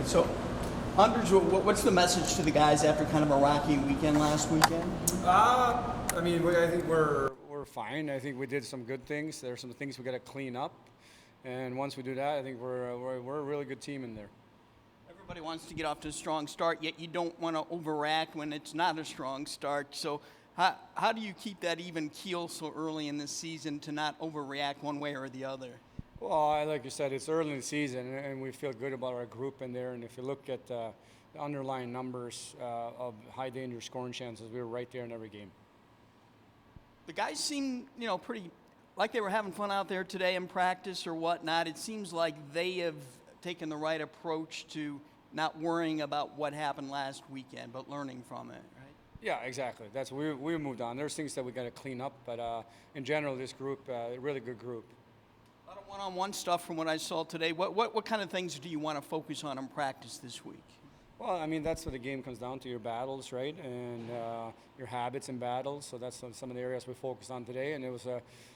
So, Anders, what's the message to the guys after kind of a rocky weekend last weekend? I think we're fine. I think we did some good things. There's some things we got to clean up, and once we do that, I think we're a really good team in there. Everybody wants to get off to a strong start, yet you don't want to overact when it's not a strong start. So, how do you keep that even keel so early in the season to not overreact one way or the other? Well, like you said, it's early in the season, and we feel good about our group in there. And if you look at the underlying numbers of high danger scoring chances, we were right there in every game. The guys seem, pretty like they were having fun out there today in practice or whatnot. It seems like they have taken the right approach to not worrying about what happened last weekend, but learning from it, right? Yeah, exactly. That's we moved on. There's things that we got to clean up, but in general, this group, a really good group. A lot of one-on-one stuff from what I saw today. What kind of things do you want to focus on in practice this week? Well, I mean, that's what the game comes down to, your battles, right? And your habits in battles. So that's some of the areas we focused on today. And it was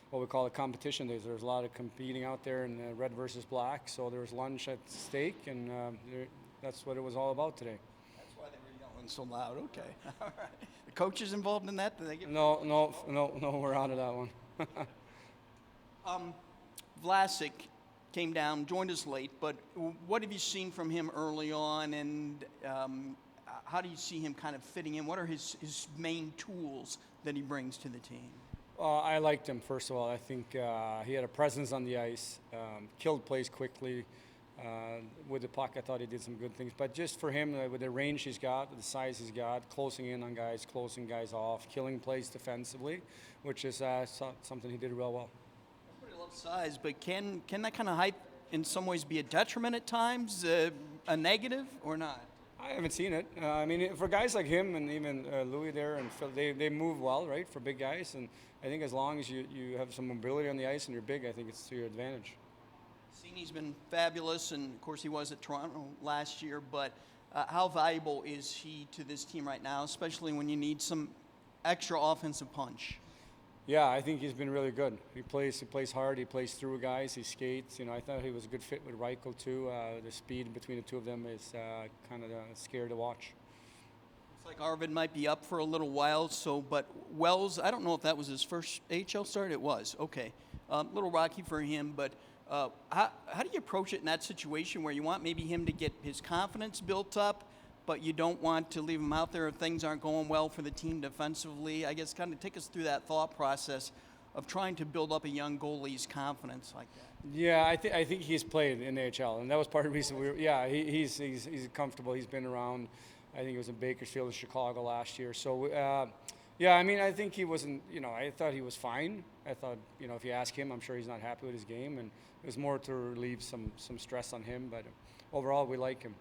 what we call a competition day. There was a lot of competing out there in red versus black. So there was lunch at stake, and that's what it was all about today. That's why they were yelling so loud. Okay. All right. The coaches involved in that? Did they get No, we're out of that one. Vlasic came down, joined us late, but what have you seen from him early on, and how do you see him kind of fitting in? What are his main tools that he brings to the team? I liked him, first of all. I think he had a presence on the ice, killed plays quickly. With the puck, I thought he did some good things. But just for him, with the range he's got, with the size he's got, closing in on guys, closing guys off, killing plays defensively, which is something he did real well. Everybody loves size, but can that kind of height in some ways be a detriment at times, a negative, or not? I haven't seen it. I mean, for guys like him and even Louis there and Phil, they move well, right, for big guys. And I think as long as you have some mobility on the ice and you're big, I think it's to your advantage. He's been fabulous, and of course he was at Toronto last year, but how valuable is he to this team right now, especially when you need some extra offensive punch? Yeah, I think he's been really good. He plays hard, he plays through guys, he skates. I thought he was a good fit with Reichel too. The speed between the two of them is kind of scary to watch. Looks like Arvid might be up for a little while, but Wells, I don't know if that was his first AHL start. It was, okay. Little rocky for him, but how do you approach it in that situation where you want maybe him to get his confidence built up, but you don't want to leave him out there if things aren't going well for the team defensively? I guess kind of take us through that thought process of trying to build up a young goalie's confidence like that. Yeah, I think he's played in AHL, and that was part of the reason he's comfortable. He's been around. I think he was in Bakersfield and Chicago last year. So, yeah, I mean, I think he wasn't, I thought he was fine. I thought, if you ask him, I'm sure he's not happy with his game, and it was more to relieve some stress on him, but overall, we like him.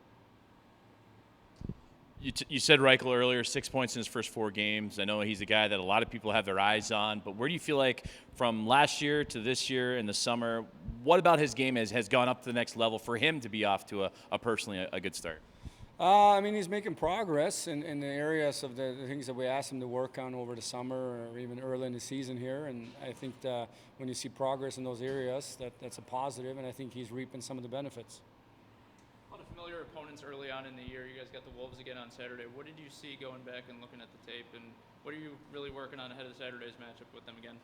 You said Reichel earlier, 6 points in his first 4 games. I know he's a guy that a lot of people have their eyes on, but where do you feel like from last year to this year in the summer, what about his game has gone up to the next level for him to be off to a personally a good start? I mean, he's making progress in the areas of the things that we asked him to work on over the summer or even early in the season here. And I think that when you see progress in those areas, that's a positive, and I think he's reaping some of the benefits. A lot of familiar opponents early on in the year. You guys got the Wolves again on Saturday. What did you see going back and looking at the tape, and what are you really working on ahead of Saturday's matchup with them again?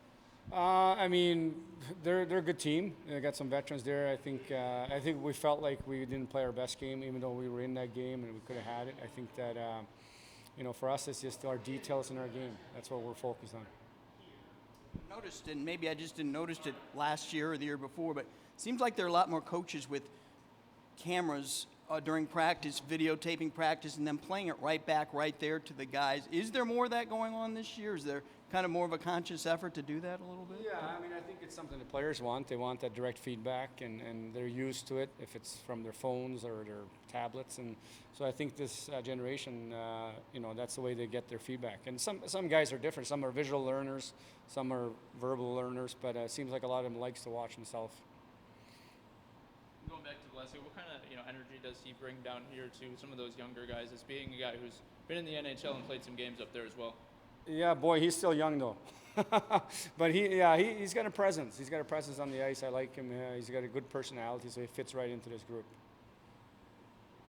I mean, they're a good team. They got some veterans there. I think we felt like we didn't play our best game, even though we were in that game and we could have had it. I think that for us, it's just our details in our game. That's what we're focused on. Noticed, and maybe I just didn't notice it last year or the year before, but it seems like there are a lot more coaches with cameras during practice, videotaping practice, and then playing it right back right there to the guys. Is there more of that going on this year? Is there kind of more of a conscious effort to do that a little bit? Yeah, I mean, I think it's something the players want. They want that direct feedback, and they're used to it if it's from their phones or their tablets. And so I think this generation, that's the way they get their feedback. And some guys are different. Some are visual learners, some are verbal learners, but it seems like a lot of them likes to watch himself. Going back to Vlasic, what kind of energy does he bring down here to some of those younger guys as being a guy who's been in the NHL and played some games up there as well? Yeah, boy, he's still young though. But he's got a presence. He's got a presence on the ice. I like him. He's got a good personality, so he fits right into this group.